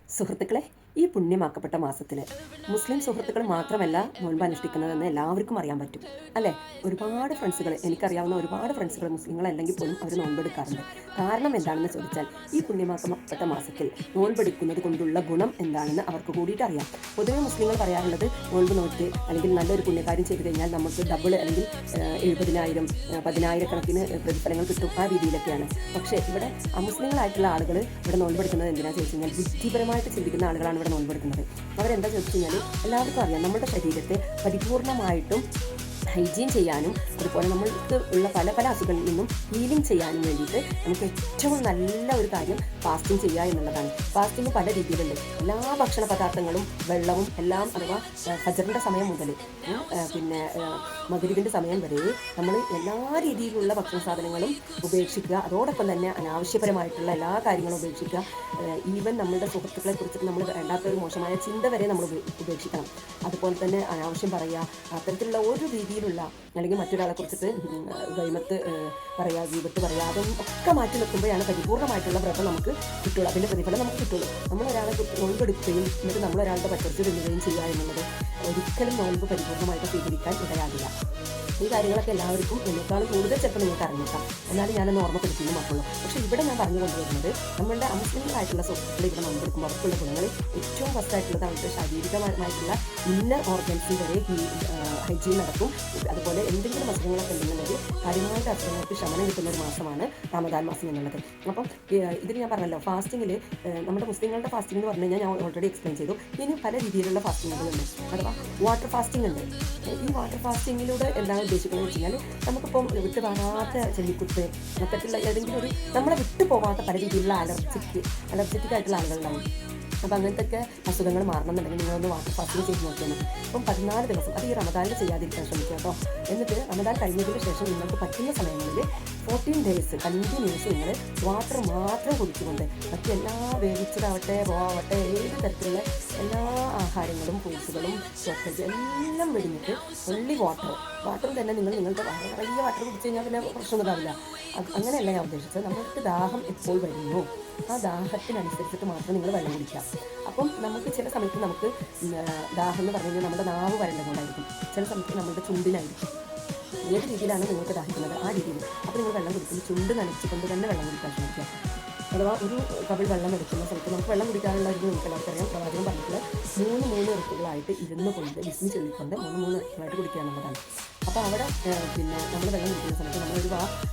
സുഹൃത്തുക്കളെ, ഈ പുണ്യമാക്കപ്പെട്ട മാസത്തിൽ മുസ്ലിം സുഹൃത്തുക്കൾ മാത്രമല്ല നോൻപ് അനുഷ്ഠിക്കുന്നതെന്ന് എല്ലാവർക്കും അറിയാൻ പറ്റും അല്ലേ? ഒരുപാട് ഫ്രണ്ട്സുകൾ, എനിക്കറിയാവുന്ന ഒരുപാട് ഫ്രണ്ട്സുകൾ മുസ്ലിങ്ങളല്ലെങ്കിൽ പോലും അവർ നോൻപെടുക്കാറുണ്ട്. കാരണം എന്താണെന്ന് ചോദിച്ചാൽ, ഈ പുണ്യമാക്കപ്പെട്ട മാസത്തിൽ നോൻപെടുക്കുന്നത് കൊണ്ടുള്ള ഗുണം എന്താണെന്ന് അവർക്ക് കൂടിയിട്ട് അറിയാം. പൊതുവെ മുസ്ലിങ്ങൾ പറയാറുള്ളത്, നോൻപ് നോറ്റ് അല്ലെങ്കിൽ നല്ലൊരു പുണ്യകാര്യം ചെയ്തു കഴിഞ്ഞാൽ നമുക്ക് ഡബിൾ അല്ലെങ്കിൽ 70,000 10,000 പ്രതിഫലങ്ങൾ കിട്ടും, ആ രീതിയിലൊക്കെയാണ്. പക്ഷേ ഇവിടെ അമുസ്ലിങ്ങളായിട്ടുള്ള ആളുകൾ ഇവിടെ നോൻപെടുക്കുന്നത് എന്തിനാണെന്ന് ചോദിച്ചു കഴിഞ്ഞാൽ, ബുദ്ധിപരമായിട്ട് ചിന്തിക്കുന്ന ആളുകളാണ് ഇവിടെ നോൻപെടുക്കുന്നത്. അവരെന്താ ചോദിച്ചു കഴിഞ്ഞാൽ, എല്ലാവർക്കും അറിയാം നമ്മുടെ ശരീരത്തെ പരിപൂർണമായിട്ടും ഹൈജീൻ ചെയ്യാനും അതുപോലെ നമ്മൾക്ക് ഉള്ള പല പല അസുഖങ്ങളിൽ നിന്നും ഹീലിംഗ് ചെയ്യാനും വേണ്ടിയിട്ട് നമുക്ക് ഏറ്റവും നല്ല ഒരു കാര്യം ഫാസ്റ്റിംഗ് ചെയ്യുക എന്നുള്ളതാണ്. ഫാസ്റ്റിംഗ് പല രീതിയിലുണ്ട്. എല്ലാ ഭക്ഷണ പദാർത്ഥങ്ങളും വെള്ളവും എല്ലാം, അഥവാ ഫജറിൻ്റെ സമയം മുതൽ പിന്നെ മഗ്‌രിബിൻ്റെ സമയം വരെ നമ്മൾ എല്ലാ രീതിയിലുള്ള ഭക്ഷണ സാധനങ്ങളും ഉപേക്ഷിക്കുക. അതോടൊപ്പം തന്നെ അനാവശ്യപരമായിട്ടുള്ള എല്ലാ കാര്യങ്ങളും ഉപേക്ഷിക്കുക. ഈവൻ നമ്മളുടെ സുഹൃത്തുക്കളെ കുറിച്ചിട്ട് നമ്മൾ വേണ്ടാത്തൊരു മോശമായ ചിന്ത വരെ നമ്മൾ ഉപേക്ഷിക്കണം. അതുപോലെ തന്നെ അനാവശ്യം പറയുക, അത്തരത്തിലുള്ള ഒരു രീതിയിലുള്ള അല്ലെങ്കിൽ മറ്റൊരാളെ കുറിച്ചിട്ട് ഗൈമത്ത് പറയുക, ഗീബത്ത് പറയുക, അതൊന്നും ഒക്കെ മാറ്റി നിൽക്കുമ്പോഴാണ് പരിപൂർണ്ണമായിട്ടുള്ള വ്രതം നമുക്ക് കിട്ടുള്ളൂ, അതിൻ്റെ പ്രതിഫലം നമുക്ക് കിട്ടുള്ളൂ. നമ്മളൊരാളെ നോൻപെടുക്കുകയും എന്നിട്ട് നമ്മളൊരാളുടെ പച്ചറിച്ച് തിന്നുകയും ചെയ്യുക എന്നുള്ളത് ഒരിക്കലും നോൻപ് പരിപൂർണ്ണമായിട്ട് സ്വീകരിക്കാൻ ഇടയാകില്ല. ഈ കാര്യങ്ങളൊക്കെ എല്ലാവർക്കും എന്നെക്കാളും കൂടുതൽ ചിലപ്പോൾ നിങ്ങൾക്ക് അറിഞ്ഞേക്കാം, എന്നാലും ഞാനൊന്ന് ഓർമ്മപ്പെടുത്തിയെന്ന് മാത്രമുള്ളൂ. പക്ഷേ ഇവിടെ ഞാൻ പറഞ്ഞു കൊണ്ടുവരുന്നത്, നമ്മളുടെ അമുസ്ലിങ്ങളായിട്ടുള്ള സുഹൃത്തുക്കൾ ഇവിടെ നോൻപെടുക്കുമ്പോൾ അവർക്കുള്ള ഗുണങ്ങൾ ഏറ്റവും ഫസ്റ്റായിട്ടുള്ളത് അവരുടെ ശാരീരികമായിട്ടുള്ള ഇന്നർ ഓർഗൻസിൽ വരെ ഹൈജീൻ നടക്കും. അതുപോലെ എന്തെങ്കിലും അസുഖങ്ങളൊക്കെ ഉണ്ടെന്നുണ്ടെങ്കിൽ കാര്യമായിട്ട് അസുഖങ്ങൾക്ക് ശമനം കിട്ടുന്ന ഒരു മാസമാണ് റമദാൻ മാസം എന്നുള്ളത്. അപ്പം ഇതിൽ ഞാൻ പറഞ്ഞല്ലോ, ഫാസ്റ്റിങ്ങിൽ നമ്മുടെ മുസ്ലിങ്ങളുടെ ഫാസ്റ്റിംഗ് എന്ന് പറഞ്ഞു കഴിഞ്ഞാൽ ഞാൻ ഓൾറെഡി എക്സ്പ്ലെയിൻ ചെയ്തു. ഇനി പല രീതിയിലുള്ള ഫാസ്റ്റിങ്ങുകളുണ്ട്, അഥവാ വാട്ടർ ഫാസ്റ്റിംഗ് ഉണ്ട്. ഈ വാട്ടർ ഫാസ്റ്റിങ്ങിലൂടെ എന്താണ് ഉദ്ദേശിക്കുന്നത് വെച്ച് കഴിഞ്ഞാൽ, നമുക്കിപ്പം വിട്ടു പോകാത്ത ചെല്ലിക്കുത്ത്, മൊത്തത്തിലുള്ള ഏതെങ്കിലും ഒരു നമ്മളെ വിട്ടു പോകാത്ത പല രീതിയിലുള്ള അലർജറ്റിക് ആയിട്ടുള്ള ആളുകളുണ്ടാവും. അപ്പോൾ അങ്ങനത്തെ അസുഖങ്ങൾ മാറണമെന്നുണ്ടെങ്കിൽ നിങ്ങളൊന്ന് വാട്ടർ ഫാസ്റ്റിംഗ് ചെയ്ത് നോക്കിയാണ്. അപ്പം 14 ദിവസം, അത് ഈ റമദാനിൽ ചെയ്യാതിരിക്കാൻ ശ്രമിക്കുക കേട്ടോ. എന്നിട്ട് റമദാൻ കഴിഞ്ഞതിന് ശേഷം നിങ്ങൾക്ക് പറ്റുന്ന സമയങ്ങളിൽ 14 ഡേയ്സ് കണ്ടിന്യൂസ് നിങ്ങൾ വാട്ടർ മാത്രം കുടിച്ചുകൊണ്ട് മറ്റെല്ലാ വേവിച്ചതാവട്ടെ പോവാവട്ടെ ഏത് തരത്തിലുള്ള എല്ലാ ആഹാരങ്ങളും ഫ്രൂട്ട്സുകളും ചോക്ലേറ്റ് എല്ലാം വെടിഞ്ഞിട്ട് ഒള്ളി വാട്ടർ തന്നെ നിങ്ങളുടെ നിറയെ വാട്ടർ കുടിച്ചു കഴിഞ്ഞാൽ പിന്നെ പ്രശ്നമൊന്നും ഉണ്ടാവില്ല. അങ്ങനെയല്ല ഞാൻ ഉദ്ദേശിച്ചത്. നമ്മൾക്ക് ദാഹം എപ്പോൾ വരുന്നു ആ ദാഹത്തിനനുസരിച്ചിട്ട് മാത്രം നിങ്ങൾ വെള്ളം കുടിക്കുക. അപ്പം നമുക്ക് ചില സമയത്ത് നമുക്ക് ദാഹം എന്ന് പറഞ്ഞു കഴിഞ്ഞാൽ നമ്മുടെ നാവ് വരേണ്ടതുകൊണ്ടായിരിക്കും, ചില സമയത്ത് നമ്മുടെ ചുണ്ടിനായിരിക്കും. ഏത് രീതിയിലാണ് നിങ്ങൾക്ക് ദാഹിക്കുന്നത് ആ രീതിയിൽ അപ്പോൾ നിങ്ങൾ വെള്ളം കുടിക്കുമ്പോൾ ചുണ്ട് നനച്ചുകൊണ്ട് തന്നെ വെള്ളം കുടിക്കാൻ ശ്രമിക്കുക. അഥവാ ഒരു കവിൾ വെള്ളം എടുക്കുന്ന സമയത്ത് നമുക്ക് വെള്ളം കുടിക്കാനുള്ള ഒരു നിങ്ങൾക്ക് എല്ലാവർക്കറിയാം, പ്രവാചകൻ പറഞ്ഞിട്ടുള്ള 3 ഇറക്കുകളായിട്ട് ഇരുന്ന് കൊണ്ട് വിസ്മി ചൊല്ലിക്കൊണ്ട് 3 ഇറക്കുകളായിട്ട് കുടിക്കുക എന്നുള്ളതാണ്. അപ്പോൾ അവിടെ പിന്നെ നമ്മൾ വെള്ളം കുടിക്കുന്ന സമയത്ത് നമ്മളൊരു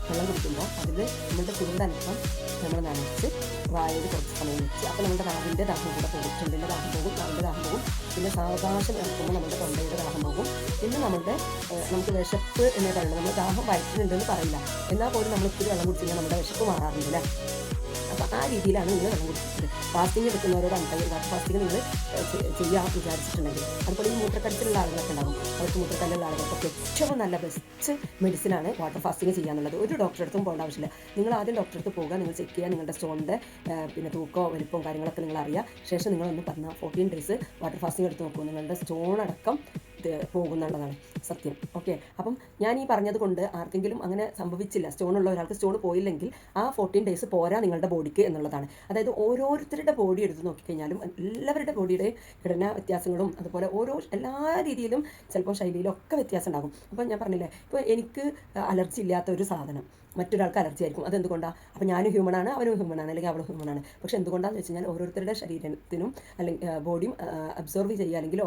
വെള്ളം കുടിക്കുമ്പോൾ അതിൽ നമ്മുടെ ചുണ്ടനക്കം നമ്മൾ നനച്ച് വായയിൽ കുറച്ച് സമയം വെച്ച്, അപ്പോൾ നമ്മുടെ നാവിൻ്റെ ദാഹം കൂടെ പോകും, ചുണ്ടിൻ്റെ ദാഹം പോകും, നാവിൻ്റെ ദാഹം പോകും. പിന്നെ സാവകാശം ഇറക്കുമ്പോൾ നമ്മുടെ തൊണ്ടയുടെ ദാഹം പോകും. പിന്നെ നമുക്ക് വിശപ്പ് എന്നേ പറയുള്ളൂ, നമ്മൾ ദാഹം വയറ്റിലുണ്ടെന്ന് പറയില്ല, എന്നാൽ പോലും നമ്മൾ ഇത്തിരി വെള്ളം കുടിച്ച് കഴിഞ്ഞാൽ നമ്മുടെ വിശപ്പ് മാറാറുണ്ട് അല്ലേ. അപ്പോൾ ആ രീതിയിലാണ് നിങ്ങൾ വെള്ളം കുടിക്കുന്നത്. ഫാസ്റ്റിംഗ് എടുക്കുന്നവരോട് വാട്ടർ ഫാസ്റ്റിംഗ് നിങ്ങൾ ചെയ്യാൻ വിചാരിച്ചിട്ടുണ്ടെങ്കിൽ, അതുപോലെ ഈ മൂത്രക്കടത്തിലുള്ള ആളുകളൊക്കെ ഉണ്ടാകും, അവർക്ക് മൂത്രക്കല്ലുള്ള ആളുകൾക്കൊക്കെ ഏറ്റവും നല്ല ബെസ്റ്റ് മെഡിസിനാണ് വാട്ടർ ഫാസ്റ്റിംഗ് ചെയ്യാന്നുള്ളത്. ഒരു ഡോക്ടറെ അടുത്തും പോകേണ്ട ആവശ്യമില്ല. നിങ്ങൾ ആദ്യം ഡോക്ടറെ അടുത്ത് പോകുക, നിങ്ങൾ ചെക്ക് ചെയ്യുക, നിങ്ങളുടെ സ്റ്റോണിൻ്റെ പിന്നെ തൂക്കമോ വലിപ്പവും കാര്യങ്ങളൊക്കെ നിങ്ങൾ അറിയുക. ശേഷം നിങ്ങളൊന്ന് പറഞ്ഞാൽ 14 ഡേയ്സ് വാട്ടർ ഫാസ്റ്റിംഗ് എടുത്ത് നോക്കൂ, നിങ്ങളുടെ സ്റ്റോണടക്കം പോകുന്നുള്ളതാണ് സത്യം. ഓക്കെ, അപ്പം ഞാൻ ഈ പറഞ്ഞത് കൊണ്ട് ആർക്കെങ്കിലും അങ്ങനെ സംഭവിച്ചില്ല, സ്റ്റോണുള്ള ഒരാൾക്ക് സ്റ്റോൺ പോയില്ലെങ്കിൽ ആ 14 ഡേയ്സ് പോരാ നിങ്ങളുടെ ബോഡിക്ക് എന്നുള്ളതാണ്. അതായത് ഓരോരുത്തരുടെ ബോഡി എടുത്ത് നോക്കിക്കഴിഞ്ഞാലും എല്ലാവരുടെ ബോഡിയുടെ ഘടനാ വ്യത്യാസങ്ങളും അതുപോലെ എല്ലാ രീതിയിലും ചിലപ്പോൾ ശൈലിയിലും ഒക്കെ വ്യത്യാസം ഉണ്ടാകും. അപ്പോൾ ഞാൻ പറഞ്ഞില്ലേ, ഇപ്പോൾ എനിക്ക് അലർജി ഇല്ലാത്ത ഒരു സാധനം മറ്റൊരാൾക്ക് അലർജി ആയിരിക്കും. അതെന്തുകൊണ്ടാണ്? അപ്പോൾ ഞാനും ഹ്യൂമനാണ്, അവനും ഹ്യൂമനാണ്, അല്ലെങ്കിൽ അവളും ഹ്യൂമനാണ്. പക്ഷെ എന്തുകൊണ്ടാണെന്ന് വെച്ച് കഴിഞ്ഞാൽ ഓരോരുത്തരുടെ ശരീരത്തിനും അല്ലെങ്കിൽ ബോഡിയും അബ്സോർവ് ചെയ്യുക അല്ലെങ്കിൽ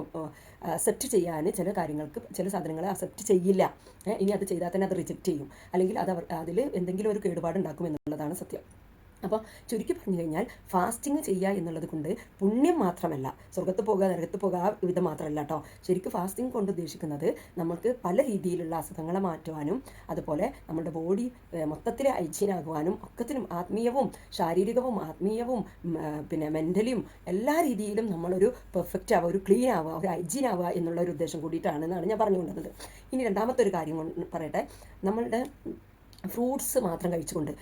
അക്സെപ്റ്റ് ചെയ്യാൻ ചില കാര്യങ്ങൾക്ക് ചില സാധനങ്ങളെ അക്സെപ്റ്റ് ചെയ്യില്ല. ഇനി അത് ചെയ്താൽ തന്നെ അത് റിജക്റ്റ് ചെയ്യും, അല്ലെങ്കിൽ അതിൽ എന്തെങ്കിലും ഒരു കേടുപാട് ഉണ്ടാക്കും എന്നുള്ളതാണ് സത്യം. അപ്പോൾ ചുരുക്കി പറഞ്ഞു കഴിഞ്ഞാൽ, ഫാസ്റ്റിംഗ് ചെയ്യുക എന്നുള്ളത് കൊണ്ട് പുണ്യം മാത്രമല്ല, സ്വർഗത്ത് പോകുക നരകത്ത് പോകുക ആ വിധം മാത്രമല്ല കേട്ടോ. ശരിക്കും ഫാസ്റ്റിംഗ് കൊണ്ട് ഉദ്ദേശിക്കുന്നത് നമുക്ക് പല രീതിയിലുള്ള അസുഖങ്ങളെ മാറ്റുവാനും അതുപോലെ നമ്മുടെ ബോഡി മൊത്തത്തിൽ ഹൈജീനാകുവാനും ഒക്കത്തിനും ആത്മീയവും ശാരീരികവും ആത്മീയവും പിന്നെ മെൻ്റലിയും എല്ലാ രീതിയിലും നമ്മളൊരു പെർഫെക്റ്റ് ആവുക, ഒരു ക്ലീൻ ആവുക, ഒരു ഹൈജീൻ ആവുക എന്നുള്ള ഒരു ഉദ്ദേശം കൂടിയിട്ടാണെന്നാണ് ഞാൻ പറഞ്ഞുകൊണ്ടത്. ഇനി രണ്ടാമത്തെ ഒരു കാര്യം പറയട്ടെ. നമ്മളുടെ ഫ്രൂട്ട്സ് മാത്രം കഴിച്ചുകൊണ്ട്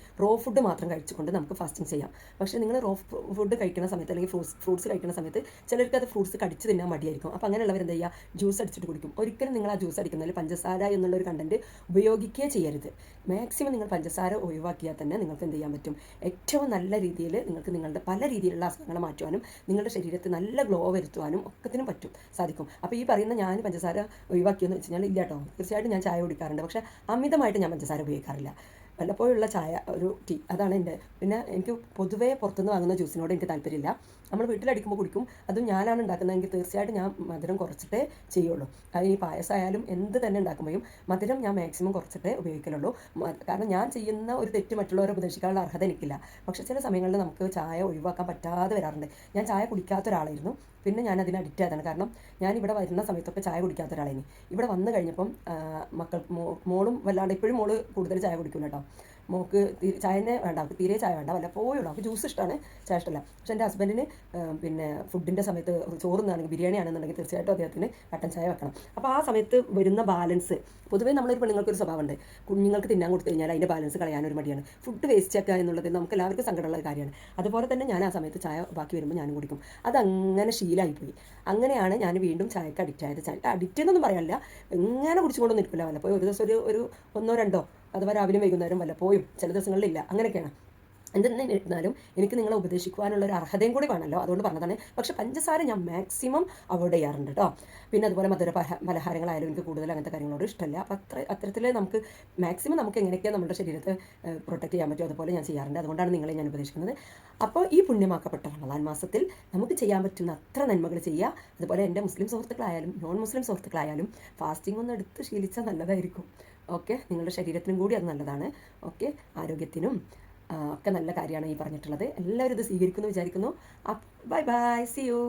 ഫുഡ് മാത്രം കഴിച്ചുകൊണ്ട് നമുക്ക് ഫാസ്റ്റിംഗ് ചെയ്യാം. പക്ഷേ നിങ്ങൾ ഫുഡ് കഴിക്കുന്ന സമയത്ത് അല്ലെങ്കിൽ ഫ്രൂട്ട്സ് കഴിക്കുന്ന സമയത്ത് ചിലർക്ക് അത് ഫ്രൂട്ട്സ് കടിച്ച് തിന്നാൻ മടിയായിരിക്കും. അപ്പോൾ അങ്ങനെയുള്ളവർ എന്താ ചെയ്യുക, ജ്യൂസ് അടിച്ചിട്ട് കുടിക്കും. ഒരിക്കലും നിങ്ങൾ ആ ജ്യൂസ് അടിക്കുന്നതിൽ പഞ്ചസാര എന്നുള്ളൊരു കണ്ടൻറ്റ് ഉപയോഗിക്കുകയേ ചെയ്യരുത്. മാക്സിമം നിങ്ങൾ പഞ്ചസാര ഒഴിവാക്കിയാൽ തന്നെ നിങ്ങൾക്ക് എന്ത് ചെയ്യാൻ പറ്റും, ഏറ്റവും നല്ല രീതിയിൽ നിങ്ങൾക്ക് നിങ്ങളുടെ പല രീതിയിലുള്ള അസുഖങ്ങൾ മാറ്റുവാനും നിങ്ങളുടെ ശരീരത്തിൽ നല്ല ഗ്ലോ വരുത്തുവാനും ഒക്കത്തിനും സാധിക്കും. അപ്പോൾ ഈ പറയുന്ന ഞാൻ പഞ്ചസാര ഒഴിവാക്കിയെന്ന് വെച്ച് കഴിഞ്ഞാൽ ഇല്ല കേട്ടോ, തീർച്ചയായിട്ടും ഞാൻ ചായ കുടിക്കാറുണ്ട്. പക്ഷേ അമിതമായിട്ട് ഞാൻ പഞ്ചസാര ഉപയോഗിക്കാറില്ല. വല്ലപ്പോഴുള്ള ചായ, ഒരു ടീ, അതാണ് എൻ്റെ. പിന്നെ എനിക്ക് പൊതുവേ പുറത്തുനിന്ന് വാങ്ങുന്ന ജ്യൂസിനോട് എനിക്ക് താല്പര്യമില്ല. നമ്മൾ വീട്ടിലടിക്കുമ്പോൾ കുടിക്കും. അതും ഞാനാണ് ഉണ്ടാക്കുന്നതെങ്കിൽ തീർച്ചയായിട്ടും ഞാൻ മധുരം കുറച്ചിട്ടേ ചെയ്യുള്ളൂ. അത് ഈ പായസമായാലും എന്ത് തന്നെ ഉണ്ടാക്കുമ്പോഴും മധുരം ഞാൻ മാക്സിമം കുറച്ചിട്ടേ ഉപയോഗിക്കലുള്ളൂ. കാരണം ഞാൻ ചെയ്യുന്ന ഒരു തെറ്റ് മറ്റുള്ളവരെ ഉപദേശിക്കാനുള്ള അർഹത എനിക്കില്ല. പക്ഷേ ചില സമയങ്ങളിൽ നമുക്ക് ചായ ഒഴിവാക്കാൻ പറ്റാതെ വരാറുണ്ട്. ഞാൻ ചായ കുടിക്കാത്ത ഒരാളായിരുന്നു, പിന്നെ ഞാൻ അതിന് അഡിക്റ്റ് ആയതാണ്. കാരണം ഞാൻ ഇവിടെ വരുന്ന സമയത്തൊക്കെ ചായ കുടിക്കാത്ത ഒരാളായിരുന്നു. ഇവിടെ വന്നു കഴിഞ്ഞപ്പം മോളും വല്ലാണ്ട്, ഇപ്പോഴും മോള് കൂടുതൽ ചായ കുടിക്കില്ല കേട്ടോ. മോൾക്ക് ചായനെ വേണ്ട, അവൾക്ക് തീരെ ചായ വേണ്ട, വല്ലപ്പോഴും അവൾക്ക് ജ്യൂസ് ഇഷ്ടമാണ്, ചായ ഇഷ്ടമല്ല. പക്ഷേ എൻ്റെ ഹസ്ബൻഡിന് പിന്നെ ഫുഡിൻ്റെ സമയത്ത് ചോറുന്നാണെങ്കിൽ ബിരിയാണി ആണെന്നുണ്ടെങ്കിൽ തീർച്ചയായിട്ടും അദ്ദേഹത്തിന് കട്ടൻ ചായ വെക്കണം. അപ്പോൾ ആ സമയത്ത് വരുന്ന ബാലൻസ്, പൊതുവേ നമ്മളൊരു പെണ്ണുങ്ങൾക്കൊരു സ്വഭാവമുണ്ട്, കുഞ്ഞുങ്ങൾക്ക് തിന്നാൻ കൊടുത്തു കഴിഞ്ഞാൽ അതിൻ്റെ ബാലൻസ് കളയാനൊരു മടിയാണ്. ഫുഡ് വേസ്റ്റ് ആക്കുക എന്നുള്ളത് നമുക്ക് എല്ലാവർക്കും സങ്കടമുള്ള ഒരു കാര്യമാണ്. അതുപോലെ തന്നെ ഞാൻ ആ സമയത്ത് ചായ ബാക്കി വരുമ്പോൾ ഞാനും കുടിക്കും. അതങ്ങനെ ശീലമായിപ്പോയി. അങ്ങനെയാണ് ഞാൻ വീണ്ടും ചായക്ക് അഡിക്റ്റ് ആയത്. അഡിക്റ്റ് എന്നൊന്നും പറയാനില്ല, എങ്ങനെ കുടിച്ചുകൊണ്ടൊന്നും ഇരിക്കില്ല. വല്ലപ്പോഴും ഒരു ദിവസം ഒരു ഒന്നോ രണ്ടോ, അഥവാ രാവിലെയും വൈകുന്നേരം വല്ലപ്പോഴും, ചില ദിവസങ്ങളിലില്ല, അങ്ങനെയൊക്കെയാണ്. എന്തെന്നിരുന്നാലും എനിക്ക് നിങ്ങളെ ഉപദേശിക്കുവാനുള്ള ഒരു അർഹതയും കൂടി വേണമല്ലോ, അതുകൊണ്ട് പറഞ്ഞതാണ്. പക്ഷേ പഞ്ചസാര ഞാൻ മാക്സിമം അവോയ്ഡ് ചെയ്യാറുണ്ട് കേട്ടോ. പിന്നെ അതുപോലെ പലഹാരങ്ങളായാലും എനിക്ക് കൂടുതൽ അങ്ങനത്തെ കാര്യങ്ങളോട് ഇഷ്ടമല്ല. അപ്പോൾ അത്തരത്തിൽ നമുക്ക് മാക്സിമം നമുക്ക് എങ്ങനെയൊക്കെയാണ് നമ്മുടെ ശരീരത്തെ പ്രൊട്ടക്റ്റ് ചെയ്യാൻ പറ്റുമോ അതുപോലെ ഞാൻ ചെയ്യാറുണ്ട്. അതുകൊണ്ടാണ് നിങ്ങളെ ഞാൻ ഉപദേശിക്കുന്നത്. അപ്പോൾ ഈ പുണ്യമാക്കപ്പെട്ട റമദാൻ മാസത്തിൽ നമുക്ക് ചെയ്യാൻ പറ്റുന്ന അത്ര നന്മകൾ ചെയ്യുക. അതുപോലെ എൻ്റെ മുസ്ലിം സുഹൃത്തുക്കളായാലും നോൺ മുസ്ലിം സുഹൃത്തുക്കളായാലും ഫാസ്റ്റിംഗ് ഒന്ന് എടുത്ത് ശീലിച്ചാൽ നല്ലതായിരിക്കും. ഓക്കെ, നിങ്ങളുടെ ശരീരത്തിനും കൂടി അത് നല്ലതാണ്. ഓക്കെ, ആരോഗ്യത്തിനും ഒക്കെ നല്ല കാര്യമാണ് ഈ പറഞ്ഞിട്ടുള്ളത്. എല്ലാവരും ഇത് സ്വീകരിക്കുന്നു വിചാരിക്കുന്നു. Bye bye, see U.